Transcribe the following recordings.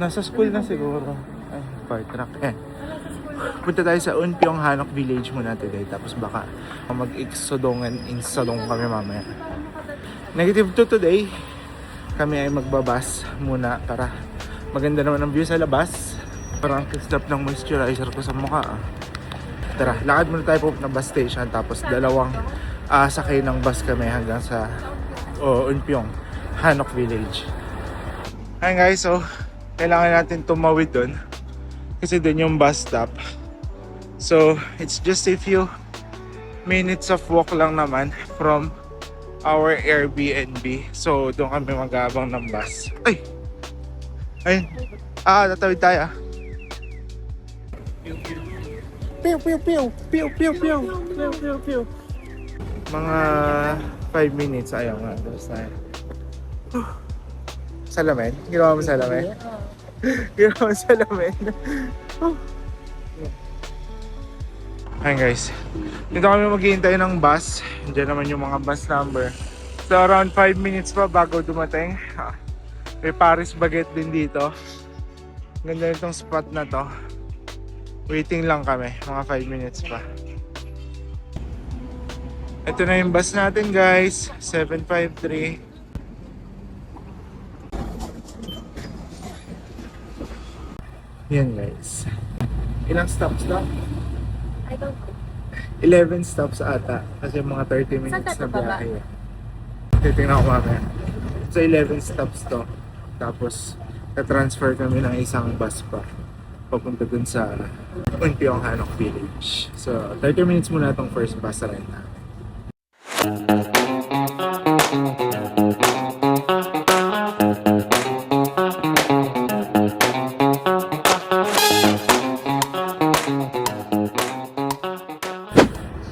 Nasa school na siguro. Ay, fire truck. Punta tayo sa Unpyong Hanok Village muna today. Tapos baka mag-insodong kami mamaya. Negative 2 today. Kami ay magbabas muna para maganda naman ang view sa labas. Parang stop ng moisturizer ko sa mukha. Tara, lakad muna tayo po ng bus station. Tapos dalawang sakay ng bus kami hanggang sa Unpyong Hanok Village. Hi guys, so kailangan natin tumawid doon kasi doon yung bus stop. So it's just a few minutes of walk lang naman from our Airbnb. So doon kami mag-aabang ng bus. Ay! Ayun. Tatawid tayo. Pew pew pew! Pew pew pew! Pew pew pew! Mga 5 minutes. Ayaw nga. Tapos tayo. Salamin? Ginawa mo salamin? Ginawa mo salamin? Ayan guys. Dito kami maghihintay ng bus. Diyan naman yung mga bus number. So around 5 minutes pa bago dumating. May Paris Baguette din dito. Ganda itong spot na to. Waiting lang kami. Mga 5 minutes pa. Ito na yung bus natin guys. 753. Yan guys. Ilang stops na? I don't know. 11 stops ata. Kasi mga 30 minutes na biyahe. Titingnan ko mamaya. So 11 stops to. Tapos na-transfer kami ng isang bus pa. Papunta dun sa Unpyong Hanok Village. So 30 minutes muna itong first bus ride na.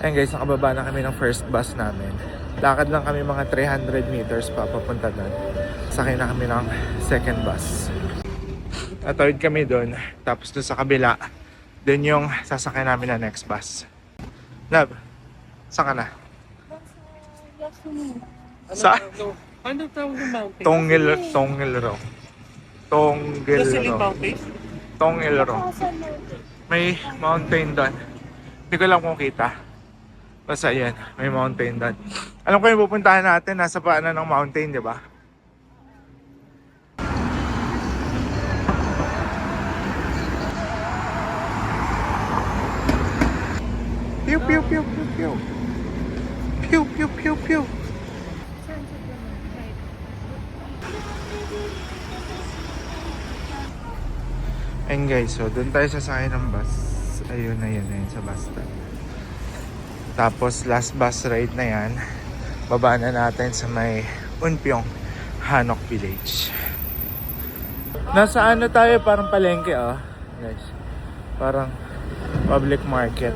Ayan guys, nakababa na kami ng first bus namin. Lakad lang kami mga 300 meters pa papunta doon. Sakay na kami ng second bus. Tatawid kami doon. Tapos doon sa kabila, doon yung sasakay namin na next bus. Love, saan ka na? Sa? Ano tawag ng mountain? Tongilro. Tongilro. May mountain doon. Hindi ko lang kung kita. Basta yan, may mountain doon. Alam ko yung pupuntahan natin, nasa paanan ng mountain, di ba? Pew pew pew pew pew. Pew pew pew pew. Ayun guys, so doon tayo sasakay ng bus. Ayun na yan sa bus stop. Tapos last bus ride na yan, baba na natin sa may Unpyong Hanok Village. Nasa ano tayo, parang palengke guys. Parang public market.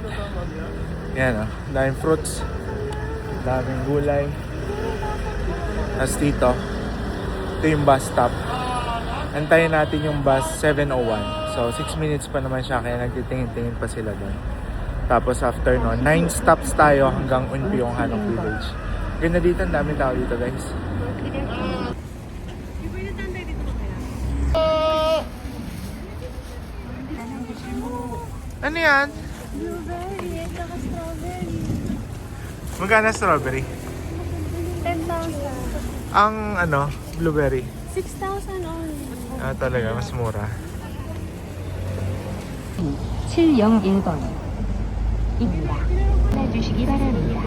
Yan daming fruits, daming gulay. Tapos dito, ito yung bus stop. Antayin natin yung bus 701. So 6 minutes pa naman siya, kaya nagtitingin-tingin pa sila doon. Tapos after nun, 9 stops tayo hanggang Unpyong Hanok Village. Ganda dito, ang daming tao dito guys. Ano yan? Blueberry at saka strawberry. Magkano strawberry? 10,000. Ang blueberry. 6,000 only. Talaga, mas mura. 701번입니다. 주시기 바랍니다.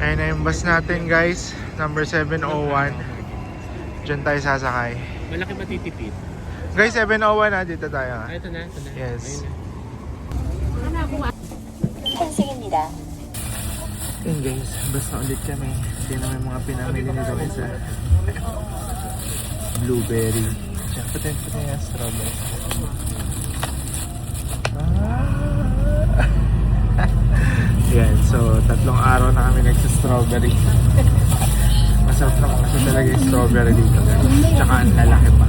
Ayun na yung bus natin guys, number 701. Diyan tayo sasakay. Malaki matitipid. Guys, 701 dito tayo. Ito na. Yes. 환승입니다. Ayun guys, bus na ulit kami. Hindi naman mga pinamili nito isa. Blueberry. Siyempre yung strawberry. Yan, so 3 araw na kami nagsa-strawberry. Masarap naman kasi talaga yung strawberry dito guys. Tsaka ang lalaki pa.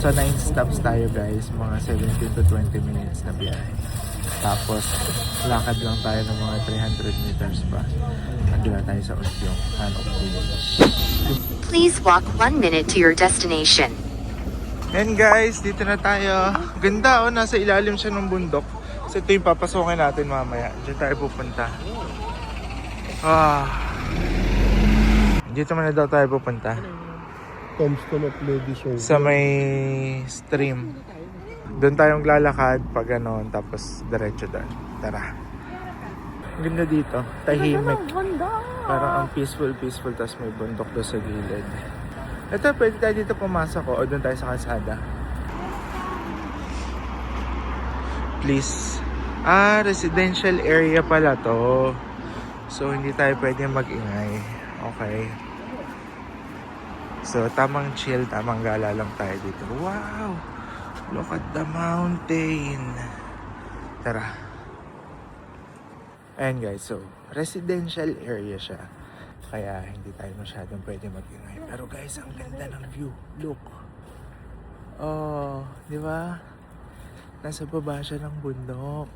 So 9 stops tayo guys, mga 17 to 20 minutes na biyahe. Tapos lakad lang tayo ng mga 300 meters pa. Nandun tayo sa Unpyong Hanok Village. Please walk 1 minute to your destination. And guys, dito na tayo. Ganda oh, nasa ilalim siya ng bundok. So ito yung papasokin natin mamaya. Diyan tayo pupunta. Dito na daw tayo pupunta. Tombstone of Lady Show. Sa may stream. Doon tayong lalakad pag ganon, tapos diretso doon. Tara. Ang ganda dito. Tahimik. Parang ang peaceful, tapos may bundok doon sa gilid. Ito, pwede tayo dito pumasok o doon tayo sa kalsada. Please. Residential area pala to. So, hindi tayo pwede mag-ingay. Okay. So, tamang chill, tamang gala lang tayo dito. Wow! Look at the mountain. Tara. Ayan guys, so, residential area siya. Kaya, hindi tayo masyadong pwede mag-ingay. Pero guys, ang ganda ng view. Look. Oh, di ba? Nasa baba siya ng bundok.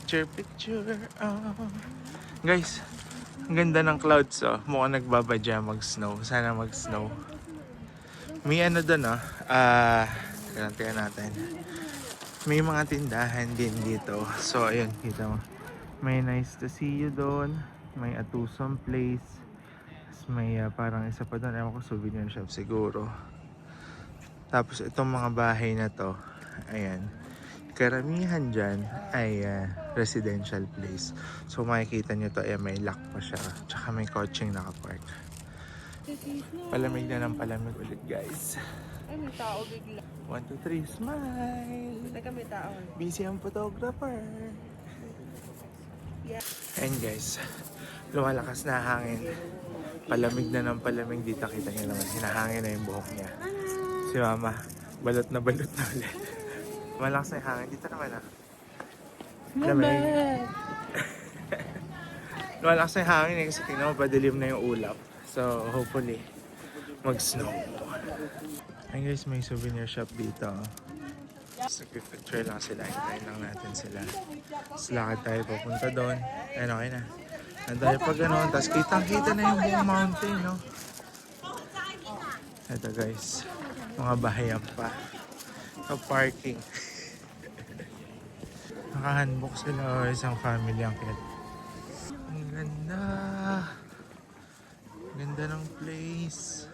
Picture. Guys, ang ganda ng clouds oh. Mukhang nagbabadya mag-snow. Sana mag-snow. May ano doon oh. Tingnan natin. May mga tindahan din dito. So ayun, kita mo. May nice to see you doon. May Atusam place. May parang isa pa doon. Ewan ko, souvenir shop siguro. Tapos itong mga bahay na to. Ayan. Karamihan dyan ay residential place. So makikita nyo to, may lock pa siya. Tsaka may coaching nakapark. Palamig na ng palamig ulit guys. Ay, may tao bigla. 1, 2, 3, smile! Teka, may tao. Busy ang photographer. Yeah. And guys, lumalakas na hangin. Palamig na ng palamig dito. Kita nyo naman, hinahangin na yung buhok niya. Si mama, balot na ulit. Malakas na yung hangin. Dito naman Lamig. Malakas na yung hangin kasi tingnan mo, padilim na yung ulap. So, hopefully, mag-snow. Ay guys, may souvenir shop dito. So, picture lang sila. Hintayin lang natin sila. Tapos lakad tayo papunta doon. Ayun, okay na. Nandayo pa gano'n. Tapos kitang-kita na yung buong mountain, no? Ito guys, mga bahayan pa. Ito parking. Naka-handbook sila o isang family ang kit. Ang ganda. Ganda ng place.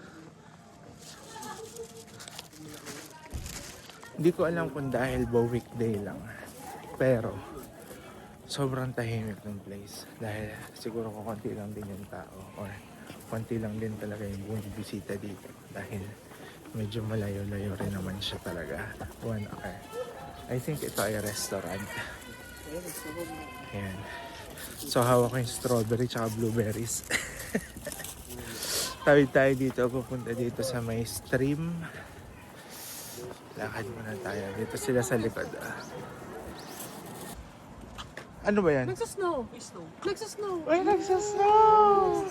Hindi ko alam kung dahil ba weekday lang. Pero sobrang tahimik ng place. Dahil siguro konti lang din yung tao. Or konti lang din talaga yung bumibisita dito. Dahil medyo malayo-layo rin naman siya talaga. 1 hour. I think ito ay restaurant. Ayan. So hawak ko yung strawberry tsaka blueberries. Tawid tayo dito. Pupunta dito sa may stream. Lakad muna tayo. Dito sila sa likod. Ano ba yan? Nagsasnow. Nagsasnow. Ay, nagsasnow!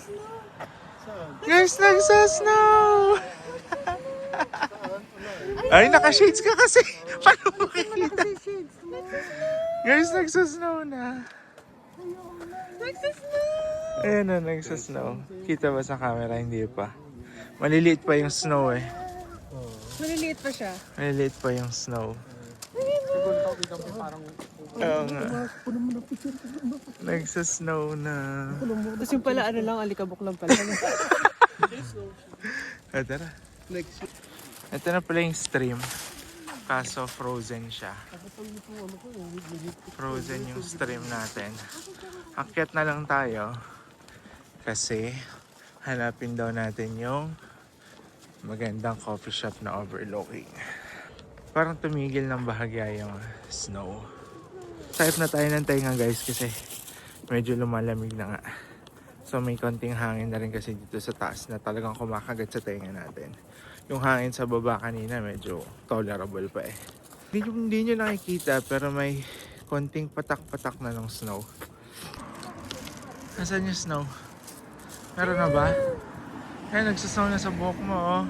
Guys, nagsasnow! Ay, naka-shades ka kasi. Paano mo kita? Guys, nagsasnow na. Nagsasnow. Ayan na, nagsasnow. Kita ba sa camera? Hindi pa. Maliliit pa yung snow eh. Maliliit pa siya. Maliliit pa yung snow. Oo nga. Nagsasnow na. Tapos yung pala, ano lang, alikabok lang pala. Tara. Ito na pala yung stream. Kaso frozen siya. Frozen yung stream natin. Akyat na lang tayo. Kasi hanapin daw natin yung magandang coffee shop na overlooking. Parang tumigil ng bahagya yung snow. Type na tayo ng tainga guys kasi medyo lumalamig na nga. So may konting hangin na rin kasi dito sa taas na talagang kumakagat sa tainga natin. Yung hangin sa baba kanina medyo tolerable pa eh. Hindi nyo nakikita pero may konting patak-patak na ng snow. Nasaan yung snow? Meron na ba? Ay, nagsasnow na sa buhok mo, oh.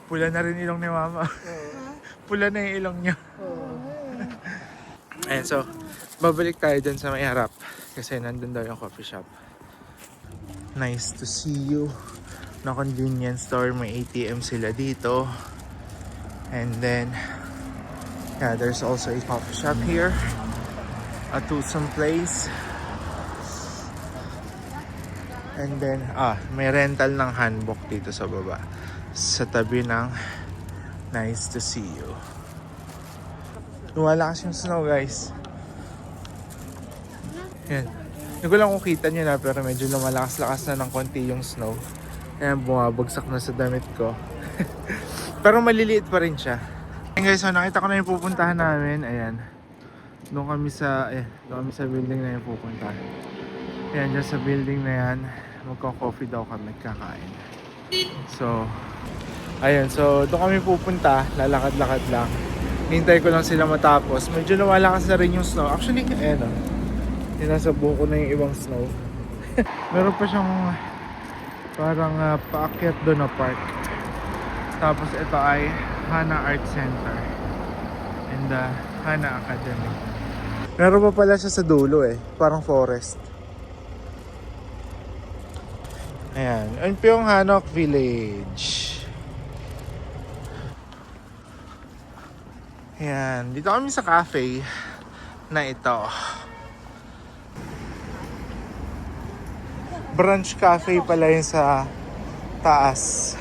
Pula na rin ilong ni mama. Pula na yung ilong niya. Ayan, so, babalik tayo dun sa may harap. Kasi nandun daw yung coffee shop. Nice to see you. na convenience store. May ATM sila dito. And then, yeah, there's also a coffee shop here. A Tusam place. And then, may rental ng hanbok dito sa baba. Sa tabi ng Nice to See You. Lumalakas yung snow, guys. Yan. Hindi ko lang kung kita nyo na, pero medyo lumalakas-lakas na ng konti yung snow. Ayan, bumabagsak na sa damit ko. Pero maliliit pa rin siya. Ayan guys, so nakita ko na yung pupuntahan namin. Ayan. Doon kami sa building na yung pupuntahan. Ayan, dyan sa building na yan. Magko-coffee daw kami, kakain. So, ayun. So, doon kami pupunta. Lalakad-lakad lang. Hintay ko lang sila matapos. Medyo lumalakas na rin yung snow. Actually, ayan o. Nasa buko na yung ibang snow. Meron pa siyang parang paakyat doon na park. Tapos ito ay Hana Art Center and Hana Academy. Meron pa pala siya sa dulo parang forest. Ayan, yun po yung Hanok Village. Ayan, dito kami sa cafe na ito. Brunch cafe pala yun sa taas.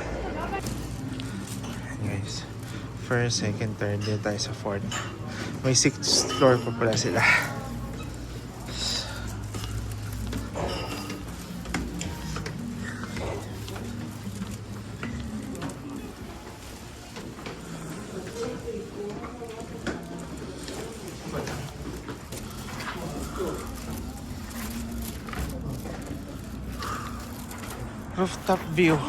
Guys, first, second, third, dito tayo sa fourth. May 6th floor pa pala sila. Rooftop view.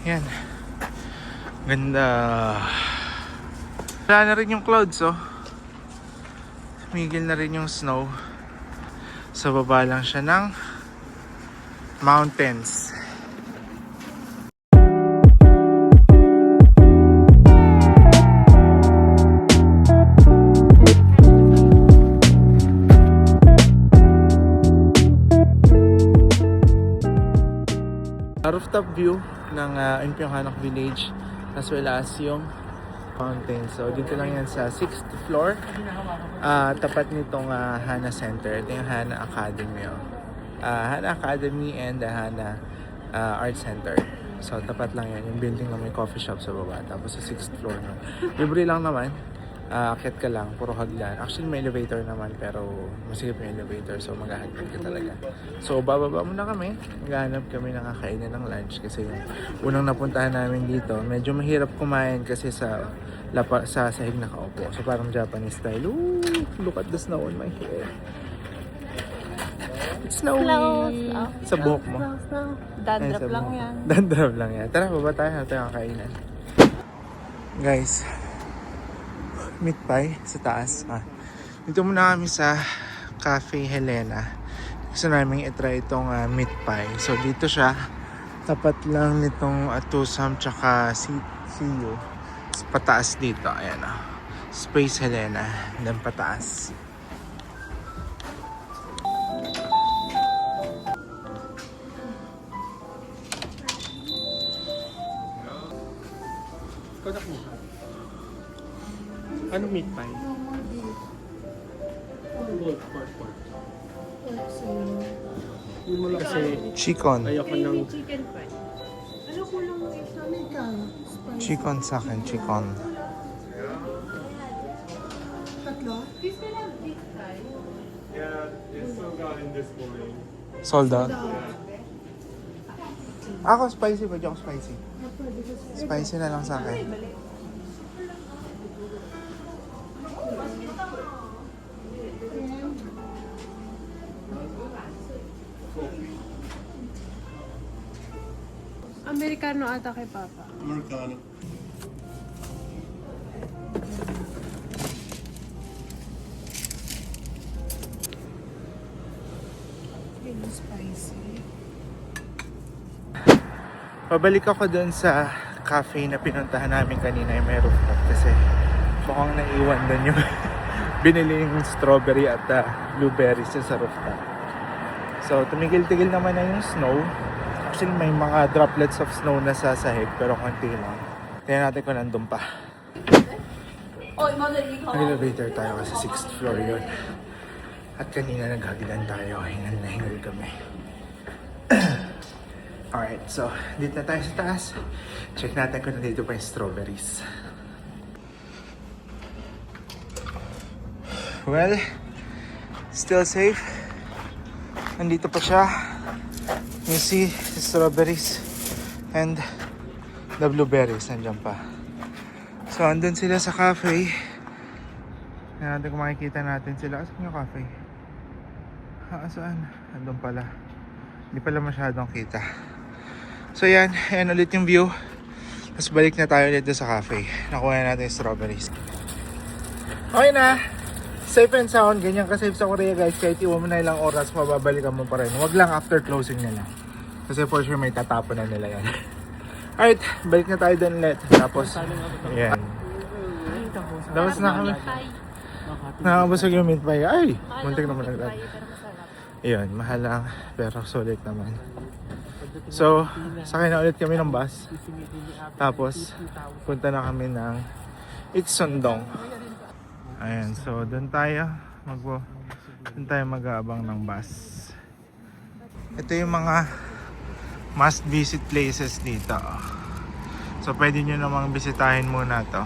Yan. Ganda. Wala na rin yung clouds, oh. Tumigil na rin yung snow. Sa baba lang siya ng mountains. Rooftop view ng Hanok Village as well as yung fountain. So dito lang yan sa 6th floor. Tapat nitong Hana Center. Ito yung Hana Academy. Hana Academy and the Hana Art Center. So tapat lang yan. Yung building na may coffee shop sa baba. Tapos sa 6th floor na. Libre lang naman. Akit ka lang, puro hagdan. Actually may elevator naman pero masigip yung elevator, so maghahagdan ka talaga. So bababa muna kami, maghahanap kami ng kakainin ng lunch kasi yung unang napuntahan namin dito, medyo mahirap kumain kasi sa sahig nakaupo. So parang Japanese style. Ooh, look at the snow on my hair. It's snowy. Sa buhok mo. Dandruff lang yan. Dandruff lang yan. Tara, baba tayo, natin ang kainan. Guys, meat pie sa taas. Dito muna kami sa Cafe Helena. Gusto namin i-try itong meat pie. So dito siya. Tapat lang nitong Tusam tsaka CU. Pataas dito. Ayan o. Space Helena. Then pataas. Ano meat pie? Hindi mo lang kasi Chikon. ayoko ng Chicken pie. Ano ko lang sa amin ka? Chikon sa akin. Chikon. Tatlo? Please can have big pie. Yeah, it's still got in this morning. Sold out? Ako spicy ba? Di ako spicy. Spicy na lang sa akin. Amerikano ata kay Papa. Americano. Really spicy. Pabalik ako dun sa cafe na pinuntahan namin kanina yung may rooftop kasi mukhang naiwan dun yung binili yung strawberry at blueberries sa rooftop. So tumigil-tigil naman na yung snow. Actually may mga droplets of snow na sa sahig pero konti lang. Tingnan natin kung nandun pa. Elevator tayo kasi 6th floor yun. At kanina naghagilan tayo. Hingal na hingal kami. Alright, so dito na tayo sa taas. Check natin kung nandito pa yung strawberries. Well, still safe. Nandito pa siya. You see the strawberries and the blueberries. Nandiyan pa. So, andun sila sa cafe. Tingnan natin kung makikita natin sila. Asan yung cafe? Saan? Andun pala. Hindi pala masyadong kita. So, yan. Ayan ulit yung view. Tapos balik na tayo ulit sa cafe. Nakuha na natin yung strawberries. Okay na. Safe and sound, ganyan ka-safe sa Korea guys. Kahit iwan mo na ilang oras, mababalikan mo pa rin. Huwag lang after closing nila. Kasi for sure may tatapon na nila yan. Alright, balik na tayo doon ulit. Tapos, yan. Tapos na kami. Nakabusog yung mint pie. Ay, muntik naman lang. Ayun, mahal lang. Pero sulit naman. So, sakay na ulit kami ng bus. Tapos, punta na kami ng Itsondong. Ayan, so doon tayo mag-aabang ng bus. Ito yung mga must visit places dito. So pwede nyo namang bisitahin muna to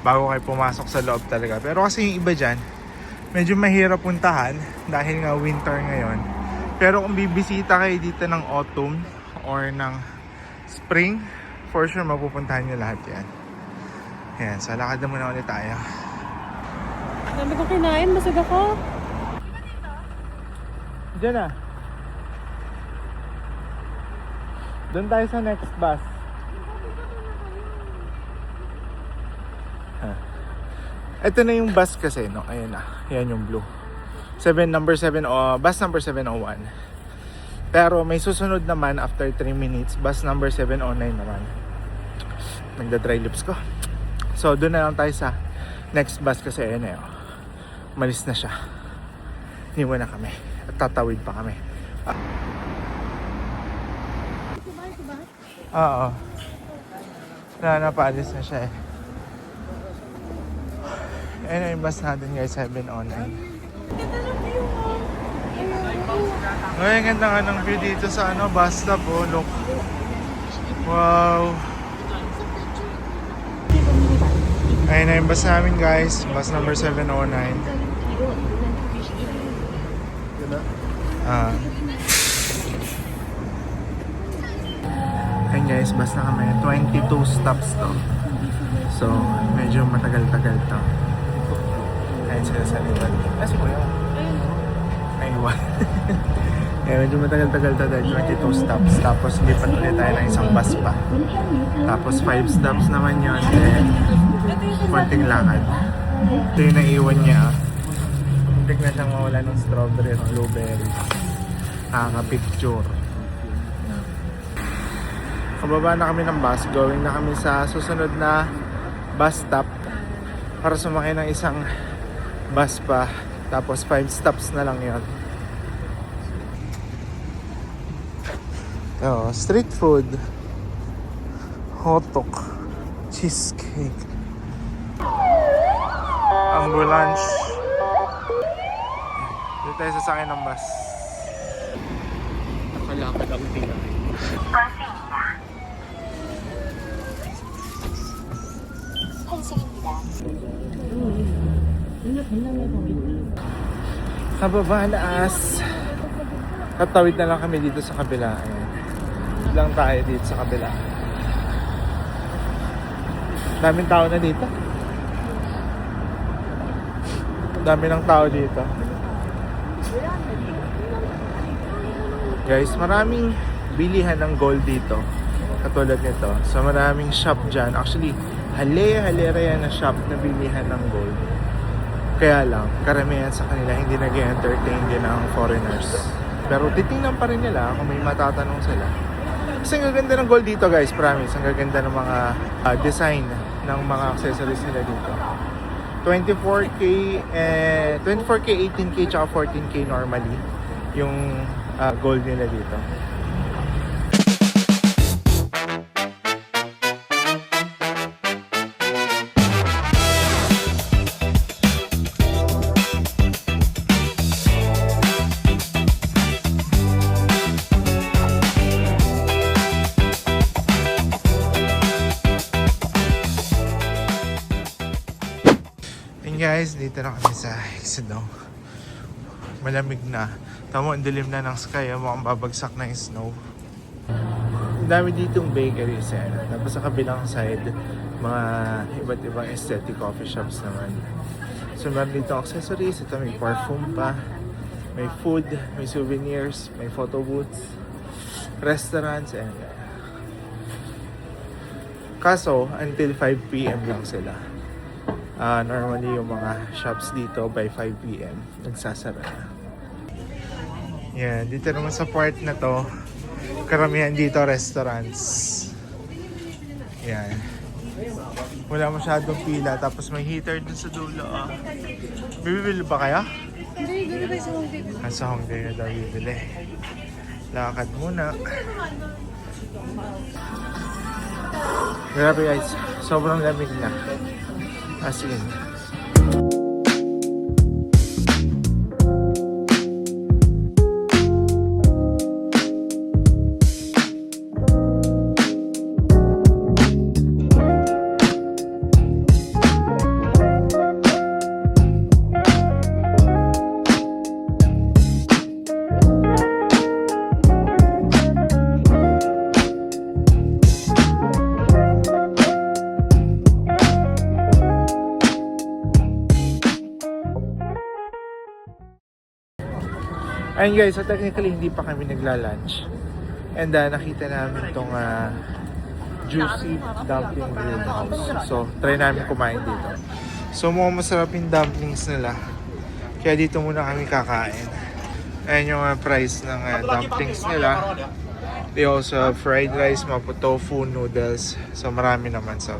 bago kayo pumasok sa loob talaga. Pero kasi yung iba dyan, medyo mahirap puntahan dahil nga winter ngayon. Pero kung bibisita kayo dito ng autumn or ng spring, for sure mapupuntahan nyo lahat yan. Ayan, so lakad na muna ulit tayo. Dami ko kinain, masag ako. Diyan na. Doon tayo sa next bus. Ito na yung bus kasi, no? Ayan na. Ayan yung blue. Number 7, bus number 701. Pero may susunod naman after 3 minutes, bus number 709 naman. Nagda-dry lips ko. So, doon na lang tayo sa next bus kasi ayan na yun. Malis na siya. Iniwan na kami. At tatawid pa kami. Oo. Wala na, paalis na siya eh. Ayun na yung bus natin guys, 709. Ay, ang ganda nga ng view dito sa bus stop oh. Look. Wow. Ayun na yung bus namin guys. Bus number 709. Ayun guys, bus na kami. 22 stops to. So, medyo matagal-tagal to. Ayun sila sa liwan. Si Kuya. Ayun. Ayun, medyo matagal-tagal to dahil 22 stops. Tapos lipat ulit tayo ng isang bus pa. Tapos 5 stops naman yun. Konting lakad. Ito yung naiwan niya. Muntik na siyang mawala ng strawberry at blueberry. Nakaka-picture. Kababa na kami ng bus. Going na kami sa susunod na bus stop para sumakay ng isang bus pa. Tapos 5 stops na lang yun. Street food. Hotok. Cheesecake. Ambulance. Dito tayo sasakay ng bus. Nakalakad ang tingnan. 환승입니다. Kababa na as. Tatawid na lang kami dito sa kabila. Ayan. Lang tayo dito sa kabila. Daming tao na dito. Dami ng tao dito. Guys, maraming bilihan ng gold dito. Katulad nito. So maraming shop dyan. Actually, halera yan na shop na bilihan ng gold. Kaya lang, karamihan sa kanila hindi nag-entertain din ang foreigners. Pero titingnan pa rin nila kung may matatanong sila. Kasi ang gaganda ng gold dito guys, promise. Ang gaganda ng mga design ng mga accessories nila dito. 24K, 18K, tsaka 14K normally yung gold nila dito. And guys, dito na kami sa Exodong. Malamig na. Tamo, ang dilim na ng sky. Mukhang babagsak na yung snow. Ang dami ditong bakeries. Tapos sa kabilang side, mga iba't ibang aesthetic coffee shops naman. So meron dito accessories. Ito may parfum pa. May food, may souvenirs, may photo booths, restaurants, and kaso, until 5 p.m. lang sila. Normally yung mga shops dito by 5 p.m. nagsasara na. Yan, dito naman sa part na to, karamihan dito restaurants. Yan. Wala masyadong pila, tapos may heater dun sa dulo. Bibili ba kaya? Hindi, doon na tayo sa Hongdae. Sa Hongdae na daw bibili. Lakad muna. Grabe guys, sobrang lamig na. As in. Ayun guys, so technically hindi pa kami nagla-lunch. And nakita namin itong Juicy Dumpling Grill House. So, try namin kumain dito. So, mukhang masarap yung dumplings nila. Kaya dito muna kami kakain. Ayun yung price ng dumplings nila. They also have fried rice, mapo tofu, noodles. So, marami naman. So,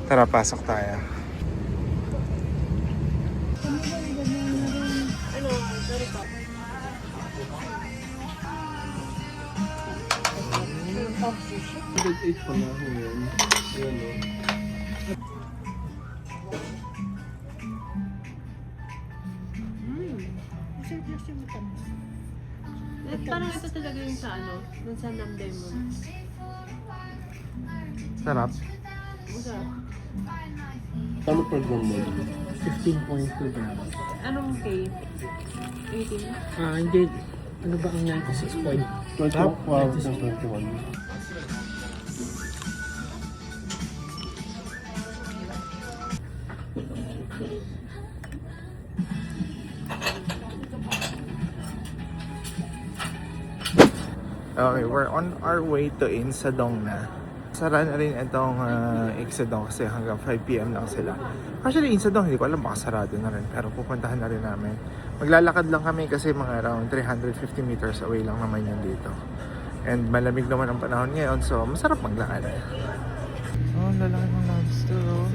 tara, pasok tayo. $108 pa na ako yun. Ayan o. Parang ito talaga yung sa ano, dun sa Namdai mo. Sarap. Masarap. Ano program mo? 15.2 grams. Anong K? 18? Hindi. Ano ba ang 96.21? Wow, 21. Okay, we're on our way to Insadong na. Sara na rin itong Insadong kasi hanggang 5 p.m. lang sila. Actually, Insadong, hindi ko alam, baka sarado na rin. Pero pupuntahan na rin namin. Maglalakad lang kami kasi mga around 350 meters away lang naman yun dito. And malamig naman ang panahon ngayon, so masarap maglakad. Oh, ang lalaki ng lobster, oh.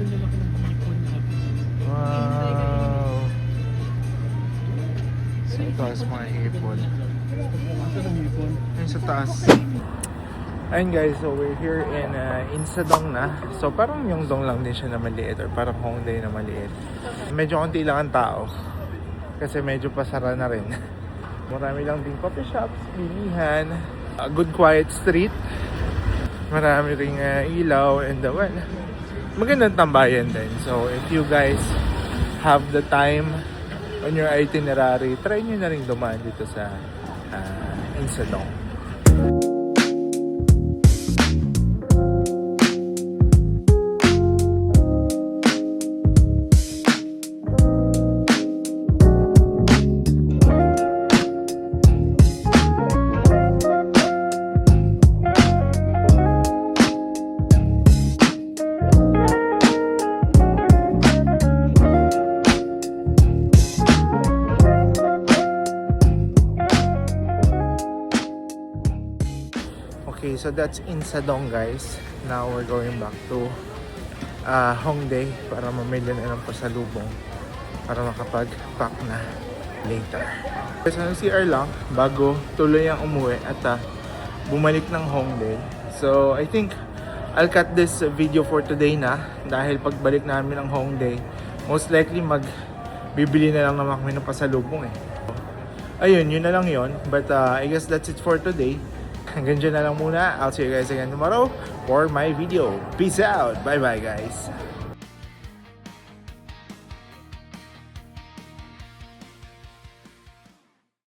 Wow! So, ito is mga hipon. Ayun sa taas. Ayun guys, so we're here in Insadong na. So parang yung dong lang din siya na maliit or parang Hongdae na maliit. Medyo konti lang ang tao. Kasi medyo pasara na rin. Marami lang din coffee shops, bilihan. A good quiet street. Marami ring ilaw and well, magandang tambayan din. So if you guys have the time on your itinerary, try nyo na rin dumaan dito sa Insadong. Okay, so that's Insadong guys. Now we're going back to Hongdae para mamili na ng pasalubong para makapag-pack na later. Sa CR lang bago tuloy ang umuwi at bumalik ng Hongdae. So I think I'll cut this video for today na dahil pagbalik namin ng Hongdae, most likely bibili na lang naman kami ng pasalubong eh. Ayun, yun na lang yun. But I guess that's it for today. Hanggang dyan na lang muna. I'll see you guys again tomorrow for my video. Peace out! Bye bye guys!